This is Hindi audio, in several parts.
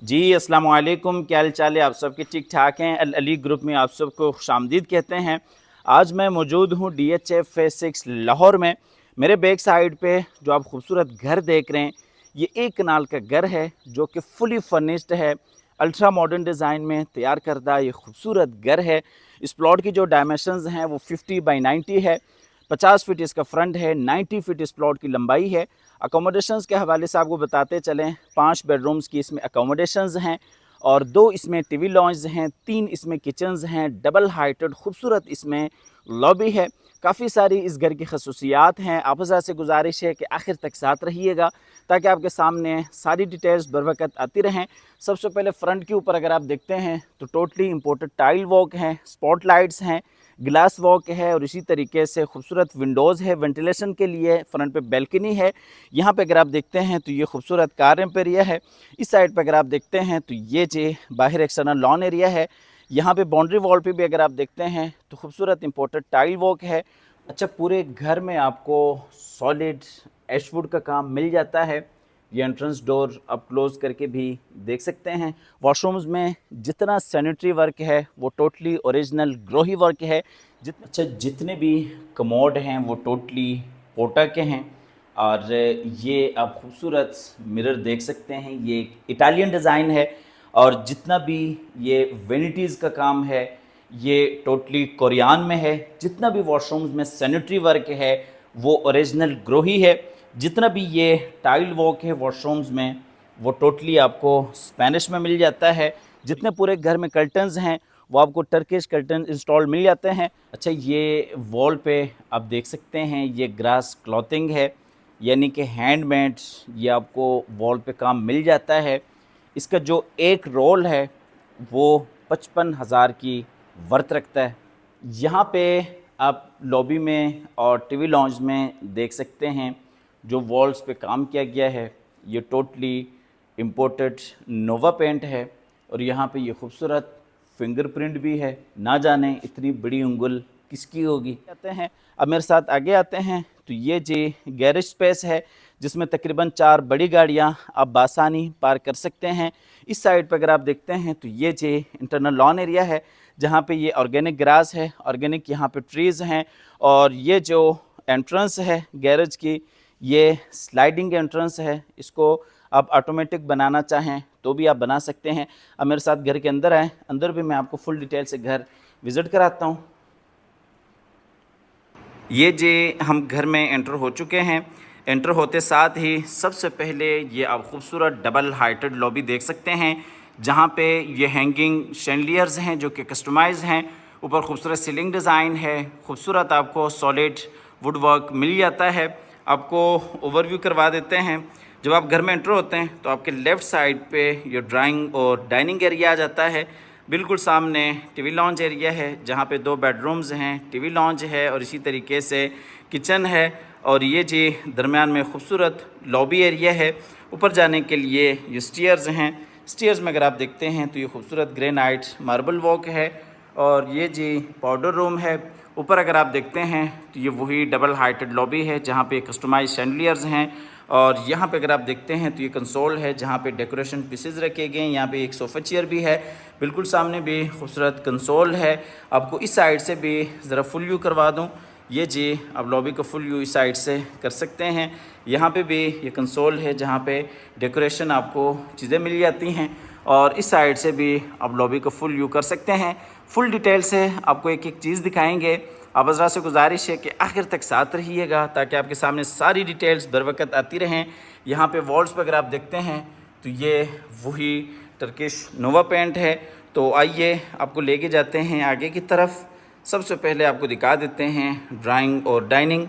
जी, अस्सलाम वालेकुम, क्या हाल-चाल है? आप सबके ठीक-ठाक हैं? अल अली ग्रुप में आप सबको खुशामदीद कहते हैं। आज मैं मौजूद हूँ DHA फ़ेज़ 6 लाहौर में। मेरे बैक साइड पे जो आप खूबसूरत घर देख रहे हैं, ये एक कनाल का घर है जो कि फुली फर्निश्ड है। अल्ट्रा मॉडर्न डिज़ाइन में तैयार करदा ये खूबसूरत घर है। इस प्लॉट की जो डायमेंशंस हैं वो 50 बाई 90 है। 50 फीट इसका फ्रंट है, 90 फीट इस प्लॉट की लंबाई है। अकोमोडेशंस के हवाले से आपको बताते चलें, 5 बेडरूम्स की इसमें अकोमोडेशंस हैं और 2 इसमें टीवी लॉन्ज हैं, 3 इसमें किचन्स हैं, डबल हाइटेड खूबसूरत इसमें लॉबी है। काफ़ी सारी इस घर की खसूसियात हैं। आप हज़रात से गुजारिश है कि आखिर तक साथ रहिएगा ताकि आपके सामने सारी डिटेल्स बर वक़्त आती रहें। सबसे पहले फ्रंट के ऊपर अगर आप देखते हैं तो टोटली इम्पोर्टेड टाइल वॉक हैं, स्पॉट लाइट्स हैं, ग्लास वॉक है और इसी तरीके से खूबसूरत विंडोज़ है। वेंटिलेशन के लिए फ्रंट पे बैल्कनी है। यहाँ पे अगर आप देखते हैं तो ये खूबसूरत कार एम्प एरिया है। इस साइड पे अगर आप देखते हैं तो ये जे बाहर एक्सटर्नल लॉन एरिया है। यहाँ पे बाउंड्री वॉल पे भी अगर आप देखते हैं तो खूबसूरत इम्पोर्टेड टाइल वॉक है। अच्छा, पूरे घर में आपको सॉलिड एशवुड का काम मिल जाता है। ये एंट्रेंस डोर आप क्लोज करके भी देख सकते हैं। वॉशरूम्स में जितना सैनिटरी वर्क है वो टोटली ओरिजिनल ग्रोही वर्क है। जितने भी कमोड हैं वो टोटली पोटा के हैं। और ये आप खूबसूरत मिरर देख सकते हैं, ये एक इटालियन डिज़ाइन है। और जितना भी ये वेनिटीज़ का काम है ये टोटली कोरियान में है। जितना भी वॉशरूम्स में सैनिटरी वर्क है वो ओरिजिनल ग्रोही है। जितना भी ये टाइल वॉक है वॉशरूम्स में वो टोटली आपको स्पेनिश में मिल जाता है। जितने पूरे घर में कर्टन्स हैं वो आपको टर्किश कर्टन इंस्टॉल मिल जाते हैं। अच्छा, ये वॉल पे आप देख सकते हैं ये ग्रास क्लॉथिंग है, यानी कि हैंडमेड ये आपको वॉल पे काम मिल जाता है। इसका जो एक रोल है वो 55,000 की वर्थ रखता है। यहाँ पे आप लॉबी में और टीवी लॉन्ज में देख सकते हैं जो वॉल्स पे काम किया गया है ये टोटली इम्पोर्टेड नोवा पेंट है। और यहाँ पे ये खूबसूरत फिंगरप्रिंट भी है। ना जाने इतनी बड़ी उंगल किसकी होगी। आते हैं, अब मेरे साथ आगे आते हैं तो ये जी गैरेज स्पेस है जिसमें तकरीबन 4 बड़ी गाड़ियाँ आप बासानी पार्क कर सकते हैं। इस साइड पर अगर आप देखते हैं तो ये जी इंटरनल लॉन एरिया है जहाँ पे ये ऑर्गेनिक ग्रास है, ऑर्गेनिक यहाँ पे ट्रीज़ हैं। और ये जो एंट्रेंस है गैरेज की ये स्लाइडिंग एंट्रेंस है। इसको आप ऑटोमेटिक बनाना चाहें तो भी आप बना सकते हैं। अब मेरे साथ घर के अंदर आए, अंदर भी मैं आपको फुल डिटेल से घर विज़िट कराता हूँ। ये जे हम घर में एंटर हो चुके हैं। एंटर होते साथ ही सबसे पहले ये आप खूबसूरत डबल हाइटेड लॉबी देख सकते हैं जहाँ पे ये हैंगिंग शैंडलियर्स हैं जो कि कस्टमाइज़ हैं। ऊपर खूबसूरत सीलिंग डिज़ाइन है, खूबसूरत आपको सॉलिड वुड वर्क मिल जाता है। आपको ओवरव्यू करवा देते हैं। जब आप घर में एंटर होते हैं तो आपके लेफ़्ट साइड पे ये ड्राइंग और डाइनिंग एरिया आ जाता है। बिल्कुल सामने टीवी लॉन्ज एरिया है जहाँ पे 2 बेडरूम्स हैं, टीवी लॉन्ज है और इसी तरीके से किचन है। और ये जी दरमियान में खूबसूरत लॉबी एरिया है। ऊपर जाने के लिए ये स्टेयर्स हैं। स्टेयर्स में अगर आप देखते हैं तो ये खूबसूरत ग्रेनाइट मार्बल वॉक है। और ये जी पाउडर रूम है। ऊपर अगर आप देखते हैं तो ये वही डबल हाइटेड लॉबी है जहाँ पे कस्टमाइज शैंडलियर्स हैं। और यहाँ पे अगर आप देखते हैं तो ये कंसोल है जहाँ पे डेकोरेशन पीसेस रखे गए हैं। यहाँ पे एक सोफ़ा चेयर भी है। बिल्कुल सामने भी खूबसूरत कंसोल है। आपको इस साइड से भी ज़रा फुल व्यू करवा दूँ। ये जी आप लॉबी का फुल व्यू इस साइड से कर सकते हैं। यहाँ पे भी ये कंसोल है जहाँ पे डेकोरेशन आपको चीज़ें मिल जाती हैं। और इस साइड से भी आप लॉबी का फुल व्यू कर सकते हैं। फुल डिटेल से आपको एक एक चीज़ दिखाएंगे। आप हज़रात से गुजारिश है कि आखिर तक साथ रहिएगा ताकि आपके सामने सारी डिटेल्स बर वक़्त आती रहें। यहाँ पे वॉल्स पर अगर आप देखते हैं तो ये वही टर्किश नोवा पेंट है। तो आइए आपको लेके जाते हैं आगे की तरफ। सबसे पहले आपको दिखा देते हैं ड्राइंग और डाइनिंग।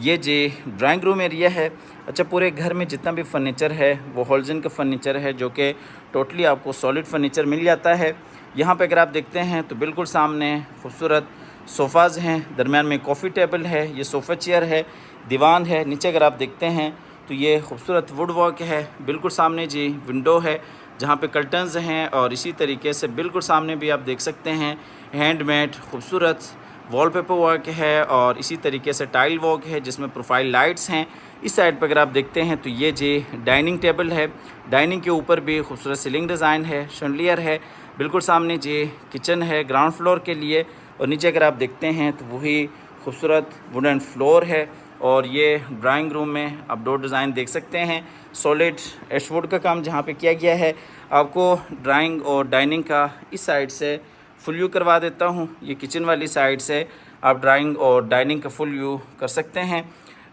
ये जी ड्राइंग रूम एरिया है। अच्छा, पूरे घर में जितना भी फर्नीचर है वो हॉलजन का फर्नीचर है जो कि टोटली आपको सॉलिड फर्नीचर मिल जाता है। यहाँ पे अगर आप देखते हैं तो बिल्कुल सामने खूबसूरत सोफ़ाज़ हैं, दरमियान में कॉफ़ी टेबल है, ये सोफ़ा चेयर है, दीवान है। नीचे अगर आप देखते हैं तो ये खूबसूरत वुड वर्क है। बिल्कुल सामने जी विंडो है जहाँ पे कर्टन्स हैं। और इसी तरीके से बिल्कुल सामने भी आप देख सकते हैं हैंडमेड खूबसूरत वॉलपेपर वर्क है। और इसी तरीके से टाइल वर्क है जिसमें प्रोफाइल लाइट्स हैं। इस साइड पर अगर आप देखते हैं तो ये जी डाइनिंग टेबल है। डाइनिंग के ऊपर भी खूबसूरत सीलिंग डिज़ाइन है, शैंडलियर है। बिल्कुल सामने जी किचन है ग्राउंड फ्लोर के लिए, और नीचे अगर आप देखते हैं तो वही खूबसूरत वुडन फ्लोर है। और ये ड्राइंग रूम में आप डोर डिज़ाइन देख सकते हैं, सॉलिड एशवुड का काम जहाँ पे किया गया है। आपको ड्राइंग और डाइनिंग का इस साइड से फुल व्यू करवा देता हूँ। ये किचन वाली साइड से आप ड्राइंग और डाइनिंग का फुल व्यू कर सकते हैं।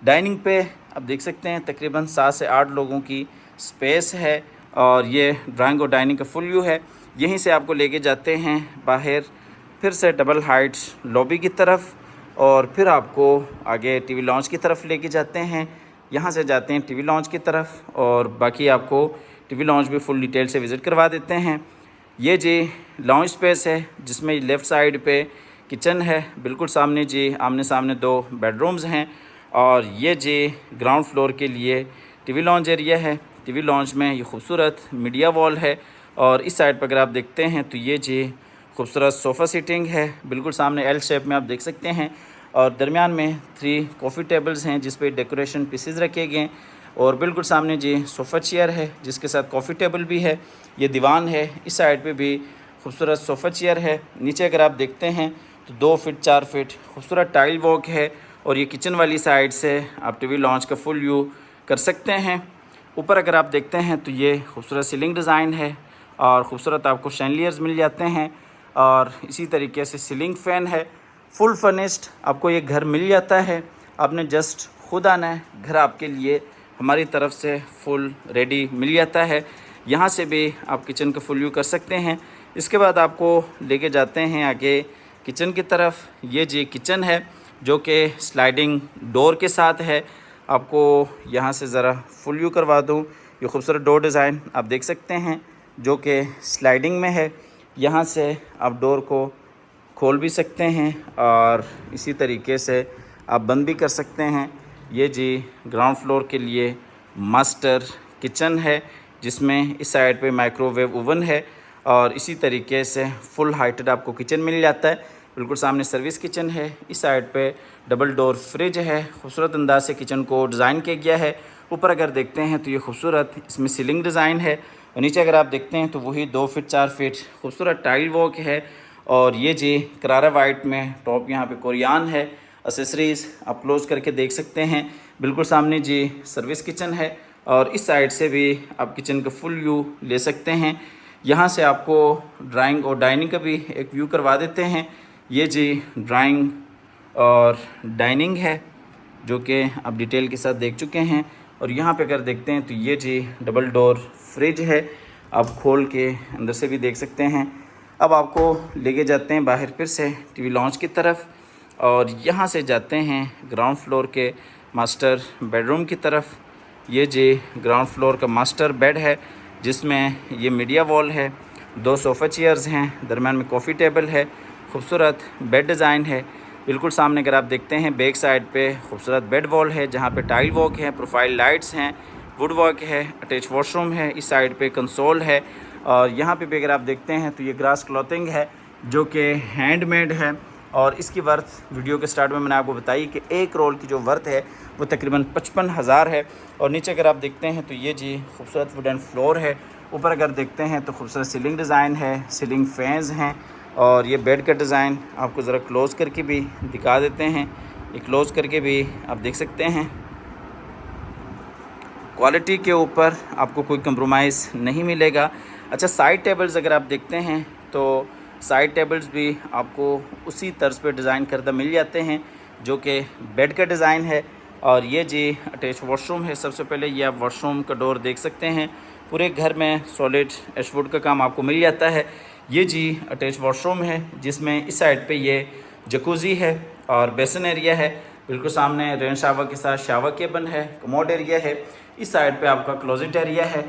डाइनिंग पे आप देख सकते हैं तकरीबन 7 से 8 लोगों की स्पेस है, और ये ड्राइंग और डाइनिंग का फुल व्यू है। यहीं से आपको लेके जाते हैं बाहर फिर से डबल हाइट लॉबी की तरफ, और फिर आपको आगे टीवी लॉन्च की तरफ लेके जाते हैं। यहाँ से जाते हैं टीवी लॉन्च की तरफ, और बाकी आपको टीवी लॉन्च भी फुल डिटेल से विज़िट करवा देते हैं। ये जी लॉन्च स्पेस है जिसमें लेफ़्ट साइड पे किचन है, बिल्कुल सामने जी आमने सामने 2 बेडरूम्स हैं, और ये जी ग्राउंड फ्लोर के लिए टीवी लॉन्च एरिया है। टीवी लॉन्च में ये खूबसूरत मीडिया वॉल है, और इस साइड पर अगर आप देखते हैं तो ये जी खूबसूरत सोफ़ा सीटिंग है, बिल्कुल सामने एल शेप में आप देख सकते हैं, और दरमियान में 3 कॉफ़ी टेबल्स हैं जिस पे डेकोरेशन पीसेस रखे गए, और बिल्कुल सामने जी सोफ़ा चेयर है जिसके साथ कॉफ़ी टेबल भी है। ये दीवान है, इस साइड पे भी खूबसूरत सोफ़ा चेयर है। नीचे अगर आप देखते हैं तो 2 फीट 4 फीट खूबसूरत टाइल वॉक है, और ये किचन वाली साइड से आप टीवी लॉन्च का फुल व्यू कर सकते हैं। ऊपर अगर आप देखते हैं तो ये खूबसूरत सीलिंग डिज़ाइन है, और ख़ूबसूरत आपको शैंडलियर्स मिल जाते हैं, और इसी तरीके से सीलिंग फ़ैन है। फुल फर्निश्ड आपको ये घर मिल जाता है। आपने जस्ट खुद आना है, घर आपके लिए हमारी तरफ से फुल रेडी मिल जाता है। यहाँ से भी आप किचन का फुल व्यू कर सकते हैं। इसके बाद आपको लेके जाते हैं आगे किचन की तरफ। ये जी किचन है जो कि स्लाइडिंग डोर के साथ है। आपको यहाँ से ज़रा फुल व्यू करवा दूँ। ये खूबसूरत डोर डिज़ाइन आप देख सकते हैं जो कि स्लाइडिंग में है। यहाँ से आप डोर को खोल भी सकते हैं, और इसी तरीके से आप बंद भी कर सकते हैं। ये जी ग्राउंड फ्लोर के लिए मास्टर किचन है जिसमें इस साइड पे माइक्रोवेव ओवन है, और इसी तरीके से फुल हाइटेड आपको किचन मिल जाता है। बिल्कुल सामने सर्विस किचन है, इस साइड पे डबल डोर फ्रिज है। खूबसूरत अंदाज से किचन को डिज़ाइन किया गया है। ऊपर अगर देखते हैं तो ये खूबसूरत इसमें सीलिंग डिज़ाइन है, और नीचे अगर आप देखते हैं तो वही 2 फीट 4 फीट खूबसूरत टाइल वॉक है। और ये जी करारा वाइट में टॉप यहाँ पे कोरियान है। एसेसरीज़ आप क्लोज करके देख सकते हैं। बिल्कुल सामने जी सर्विस किचन है, और इस साइड से भी आप किचन का फुल व्यू ले सकते हैं। यहाँ से आपको ड्राइंग और डाइनिंग का भी एक व्यू करवा देते हैं। ये जी ड्राइंग और डाइनिंग है जो कि आप डिटेल के साथ देख चुके हैं। और यहाँ पे अगर देखते हैं तो ये जी डबल डोर फ्रिज है, आप खोल के अंदर से भी देख सकते हैं। अब आपको लेके जाते हैं बाहर फिर से टीवी लॉन्च की तरफ, और यहाँ से जाते हैं ग्राउंड फ्लोर के मास्टर बेडरूम की तरफ। ये जी ग्राउंड फ्लोर का मास्टर बेड है जिसमें ये मीडिया वॉल है, 2 सोफ़ा चेयर्स हैं, दरम्यान में कॉफ़ी टेबल है, खूबसूरत बेड डिज़ाइन है। बिल्कुल सामने अगर आप देखते हैं बैक साइड पे खूबसूरत बेड वॉल है जहाँ पे टाइल वॉक है, प्रोफाइल लाइट्स हैं, वुड वर्क है, अटैच वॉशरूम है, इस साइड पे कंसोल है। और यहाँ पे भी अगर आप देखते हैं तो ये ग्रास क्लॉथिंग है जो कि हैंडमेड है, और इसकी वर्थ वीडियो के स्टार्ट में मैंने आपको बताई कि एक रोल की जो वर्थ है वो तकरीबन 55,000 है। और नीचे अगर आप देखते हैं तो ये जी खूबसूरत वुडन फ्लोर है। ऊपर अगर देखते हैं तो खूबसूरत सीलिंग डिज़ाइन है, सीलिंग फैंस हैं, और ये बेड का डिज़ाइन आपको ज़रा क्लोज़ करके भी दिखा देते हैं। ये क्लोज़ करके भी आप देख सकते हैं। क्वालिटी के ऊपर आपको कोई कंप्रोमाइज़ नहीं मिलेगा। अच्छा, साइड टेबल्स अगर आप देखते हैं तो साइड टेबल्स भी आपको उसी तर्ज पे डिज़ाइन करदा मिल जाते हैं जो कि बेड का डिज़ाइन है। और ये जी अटैच वॉशरूम है। सबसे पहले ये आप वॉशरूम का डोर देख सकते हैं। पूरे घर में सॉलिड एशवुड का काम आपको मिल जाता है। ये जी अटैच वॉशरूम है जिसमें इस साइड पे ये जकूज़ी है और बेसन एरिया है। बिल्कुल सामने रेन शावर के साथ शावर केबन है, कमोड एरिया है। इस साइड पे आपका क्लोजेट एरिया है।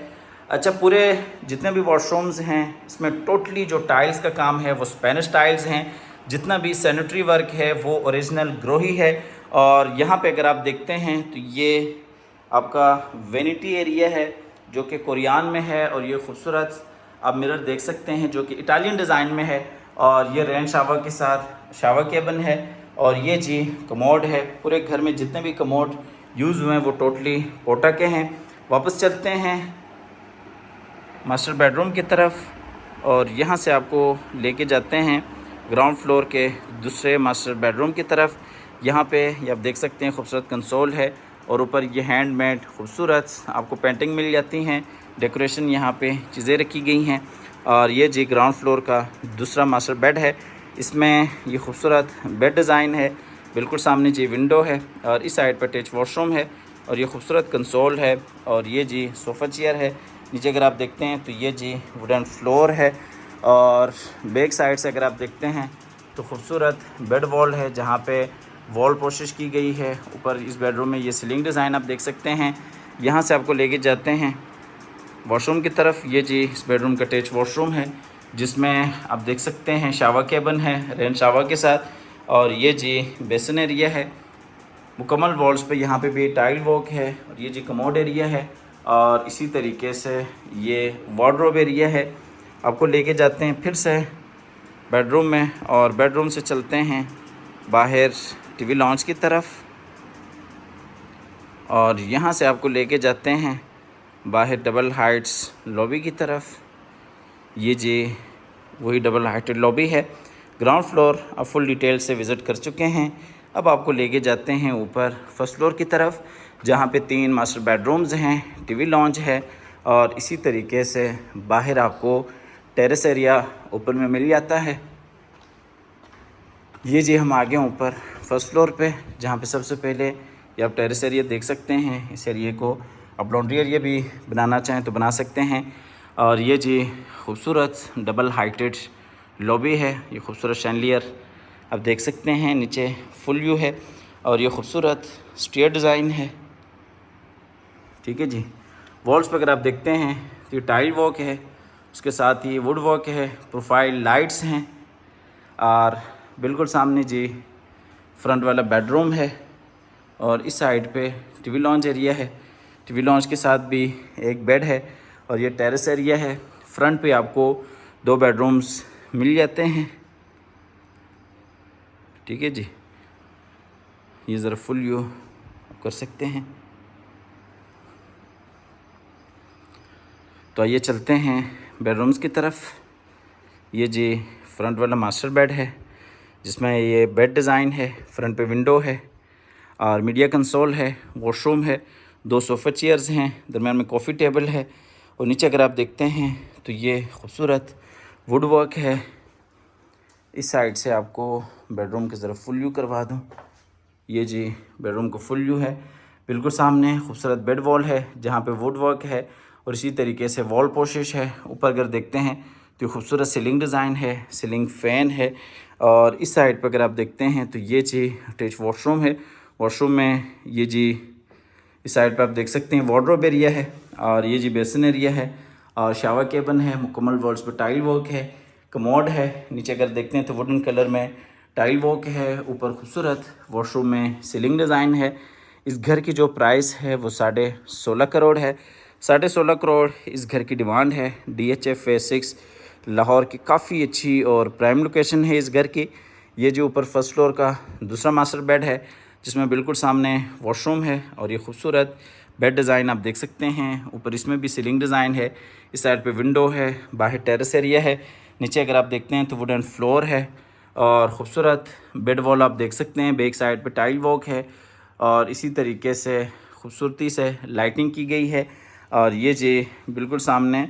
अच्छा, पूरे जितने भी वॉशरूम्स हैं इसमें टोटली जो टाइल्स का काम है वो स्पेनिश टाइल्स हैं। जितना भी सैनिटरी वर्क है वो ओरिजिनल ग्रोही है। और यहाँ पे अगर आप देखते हैं तो ये आपका वेनिटी एरिया है जो कि कोरियान में है, और ये खूबसूरत आप मिरर देख सकते हैं जो कि इटालियन डिज़ाइन में है। और ये रेन शावर के साथ शावर केबन है, और ये जी कमोड है। पूरे घर में जितने भी कमोड यूज़ हुए हैं वो टोटली पोटा के हैं। वापस चलते हैं मास्टर बेडरूम की तरफ और यहाँ से आपको लेके जाते हैं ग्राउंड फ्लोर के दूसरे मास्टर बेडरूम की तरफ। यहाँ पे ये आप देख सकते हैं खूबसूरत कंसोल है और ऊपर ये हैंडमेड खूबसूरत आपको पेंटिंग मिल जाती हैं। डेकोरेशन यहाँ पे चीज़ें रखी गई हैं और ये जी ग्राउंड फ्लोर का दूसरा मास्टर बेड है। इसमें ये खूबसूरत बेड डिज़ाइन है, बिल्कुल सामने जी विंडो है और इस साइड पर अटैच वॉशरूम है और ये खूबसूरत कंसोल है और ये जी सोफ़ा चेयर है। नीचे अगर आप देखते हैं तो ये जी वुडन फ्लोर है और बैक साइड से अगर आप देखते हैं तो खूबसूरत बेड वॉल है जहाँ पे वॉल पोशिश की गई है। ऊपर इस बेडरूम में ये सीलिंग डिज़ाइन आप देख सकते हैं। यहाँ से आपको लेके जाते हैं वॉशरूम की तरफ। ये जी इस बेडरूम का अटैच वॉशरूम है जिसमें आप देख सकते हैं शावर केबिन है रेन शावर के साथ और ये जी बेसिन एरिया है। मुकम्मल वॉल्स पे यहाँ पे भी टाइल वर्क है और ये जी कमोड एरिया है और इसी तरीके से ये वार्डरोब एरिया है। आपको लेके जाते हैं फिर से बेडरूम में और बेडरूम से चलते हैं बाहर टीवी लॉन्च की तरफ और यहाँ से आपको लेके जाते हैं बाहर डबल हाइट्स लॉबी की तरफ। ये जी वही डबल हाइटेड लॉबी है। ग्राउंड फ्लोर आप फुल डिटेल से विज़िट कर चुके हैं। अब आपको लेके जाते हैं ऊपर फर्स्ट फ्लोर की तरफ जहाँ पे 3 मास्टर बेडरूम्स हैं, टीवी लॉन्च है और इसी तरीके से बाहर आपको टेरेस एरिया ऊपर में मिल जाता है। ये जी हम आ गए ऊपर फर्स्ट फ्लोर पे जहाँ पे सबसे पहले ये आप टेरेस एरिया देख सकते हैं। इस एरिए को आप लॉन्ड्री एरिया भी बनाना चाहें तो बना सकते हैं और ये जी खूबसूरत डबल हाइटेड लॉबी है। ये खूबसूरत शैंडलियर आप देख सकते हैं, नीचे फुल व्यू है और ये खूबसूरत स्टेयर डिज़ाइन है। ठीक है जी। वॉल्स पर अगर आप देखते हैं तो ये टाइल वर्क है, उसके साथ ही वुड वर्क है, प्रोफाइल लाइट्स हैं और बिल्कुल सामने जी फ्रंट वाला बेडरूम है और इस साइड पे टीवी लॉन्च एरिया है। टीवी लॉन्च के साथ भी एक बेड है और ये टेरेस एरिया है। फ्रंट पे आपको 2 बेडरूम्स मिल जाते हैं। ठीक है जी। ये ज़रा फुल व्यू आप कर सकते हैं। तो आइए चलते हैं बेडरूम्स की तरफ। ये जी फ्रंट वाला मास्टर बेड है जिसमें ये बेड डिज़ाइन है, फ्रंट पे विंडो है और मीडिया कंसोल है, वॉशरूम है, 2 सोफ़ा चेयर्स हैं, दरम्यान में कॉफ़ी टेबल है और नीचे अगर आप देखते हैं तो ये खूबसूरत वुड वर्क है। इस साइड से आपको बेडरूम की ज़रा फुल व्यू करवा दूँ। ये जी बेडरूम का फुल व्यू है। बिल्कुल सामने खूबसूरत बेड वॉल है जहाँ पे वुड वर्क है और इसी तरीके से वॉल पोशिश है। ऊपर अगर देखते हैं तो खूबसूरत सीलिंग डिज़ाइन है, सीलिंग फ़ैन है और इस साइड पर अगर आप देखते हैं तो ये जी अटैच वॉशरूम है। वॉशरूम में ये जी इस साइड पर आप देख सकते हैं वार्डरोब एरिया है और ये जी बेसिन एरिया है और शावर केबिन है। मुकम्मल वॉल्स पर टाइल वर्क है, कमोड है। नीचे अगर देखते हैं तो वुडन कलर में टाइल वर्क है। ऊपर खूबसूरत वॉशरूम में सीलिंग डिज़ाइन है। इस घर की जो प्राइस है वो 16.5 करोड़ है। 16.5 करोड़ इस घर की डिमांड है। DHA फेज़ 6 लाहौर की काफ़ी अच्छी और प्राइम लोकेशन है इस घर की। ये जो ऊपर फर्स्ट फ्लोर का दूसरा मास्टर बेड है जिसमें बिल्कुल सामने वॉशरूम है और ये खूबसूरत बेड डिज़ाइन आप देख सकते हैं। ऊपर इसमें भी सीलिंग डिज़ाइन है। इस साइड पे विंडो है, बाहर टेरेस एरिया है। नीचे अगर आप देखते हैं तो वुडन फ्लोर है और ख़ूबसूरत बेड वॉल आप देख सकते हैं। बैक साइड पे टाइल वर्क है और इसी तरीके से खूबसूरती से लाइटिंग की गई है और ये जी बिल्कुल सामने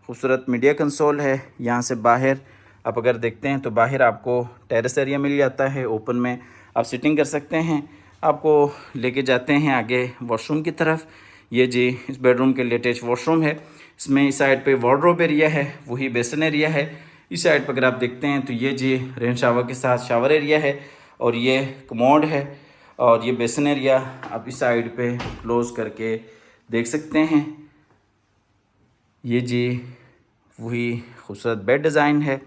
खूबसूरत मीडिया कंसोल है। यहाँ से बाहर आप अगर देखते हैं तो बाहर आपको टेरेस एरिया मिल जाता है। ओपन में आप सिटिंग कर सकते हैं। आपको लेके जाते हैं आगे वॉशरूम की तरफ। ये जी इस बेडरूम के लिए अटैच वॉशरूम है। इसमें इस साइड पे वार्डरोब एरिया है, वही बेसिन एरिया है। इस साइड पर अगर आप देखते हैं तो ये जी रेन शावर के साथ शावर एरिया है और ये कमोड है और ये बेसिन एरिया आप इस साइड पे क्लोज़ करके देख सकते हैं। ये जी वही खूबसूरत बेड डिज़ाइन है।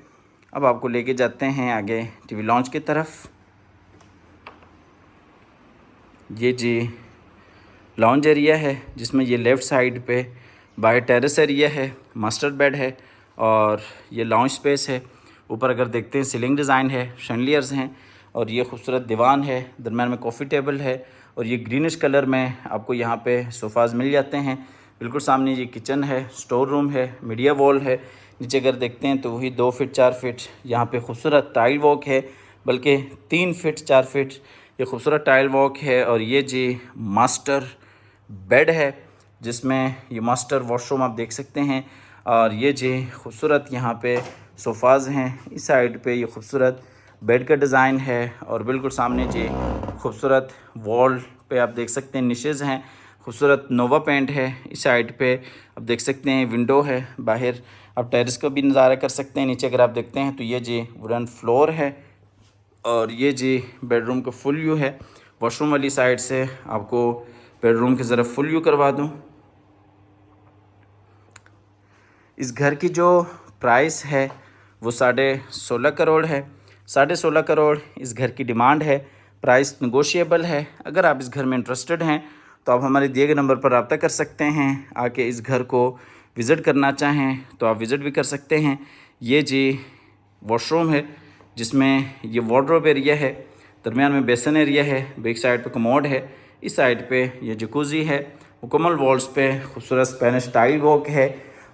अब आपको लेके जाते हैं आगे टीवी लॉन्च की तरफ। ये जी लॉन्ज एरिया है जिसमें ये लेफ़्ट साइड पे बाय टेरेस एरिया है, मास्टर बेड है और ये लॉन्च स्पेस है। ऊपर अगर देखते हैं सीलिंग डिज़ाइन है, शैंडलियर्स हैं और ये खूबसूरत दीवान है, दरम्यान में कॉफ़ी टेबल है और ये ग्रीनिश कलर में आपको यहाँ पे सोफ़ाज़ मिल जाते हैं। बिल्कुल सामने ये किचन है, स्टोर रूम है, मीडिया वॉल है। नीचे अगर देखते हैं तो वही 2 फीट 4 फीट यहाँ पे खूबसूरत टाइल वॉक है, बल्कि 3 फीट 4 फीट ये खूबसूरत टाइल वॉक है। और ये जी मास्टर बेड है, जिसमें ये मास्टर वॉशरूम आप देख सकते हैं। और ये जी खूबसूरत यहाँ पे सोफ़ाज़ हैं। इस साइड पे ये खूबसूरत बेड का डिज़ाइन है और बिल्कुल सामने जी खूबसूरत वॉल पे आप देख सकते हैं निशेज़ हैं, खूबसूरत नोवा पेंट है। इस साइड पे आप देख सकते हैं विंडो है, बाहर आप टेरेस का भी नज़ारा कर सकते हैं। नीचे अगर आप देखते हैं तो ये जी वुडन फ्लोर है और ये जी बेडरूम का फुल व्यू है। वॉशरूम वाली साइड से आपको बेडरूम की ज़रा फुल व्यू करवा दूँ। इस घर की जो प्राइस है वो 16.5 करोड़ है। 16.5 करोड़ इस घर की डिमांड है। प्राइस नेगोशिएबल है। अगर आप इस घर में इंटरेस्टेड हैं तो आप हमारे दिए गए नंबर पर रब्ता कर सकते हैं। आके इस घर को विज़िट करना चाहें तो आप विज़िट भी कर सकते हैं। ये जी वॉशरूम है, जिसमें ये वार्डरोब एरिया है, दरमियान में बेसन एरिया है, बैक साइड पे कमोड है, इस साइड पे ये जकूज़ी है। मुकम्मल वॉल्स पे खूबसूरत स्पेनिश टाइल वॉक है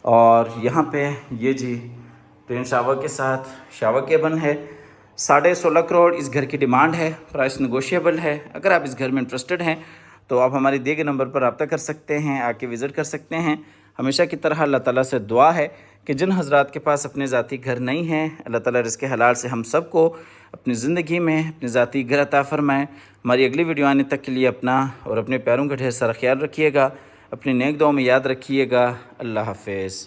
और यहाँ पे ये जी रेन शावर के साथ शावर केबन है। 16.5 करोड़ इस घर की डिमांड है। प्राइस नेगोशिएबल है। अगर आप इस घर में इंटरेस्टेड हैं तो आप हमारे दिए गए नंबर पर रब्ता कर सकते हैं, आके विज़िट कर सकते हैं। हमेशा की तरह अल्लाह ताला से दुआ है कि जिन हज़रात के पास अपने ज़ाती घर नहीं हैं, अल्लाह ताला रिज़्क़ हलाल से हम सब को अपनी ज़िंदगी में अपनी ज़ाती घर अता फ़रमाएँ। हमारी अगली वीडियो आने तक के लिए अपना और अपने प्यारों का ढेर सारा ख्याल रखिएगा। अपनी नेक दुआओं में याद रखिएगा। अल्लाह हाफ़िज़।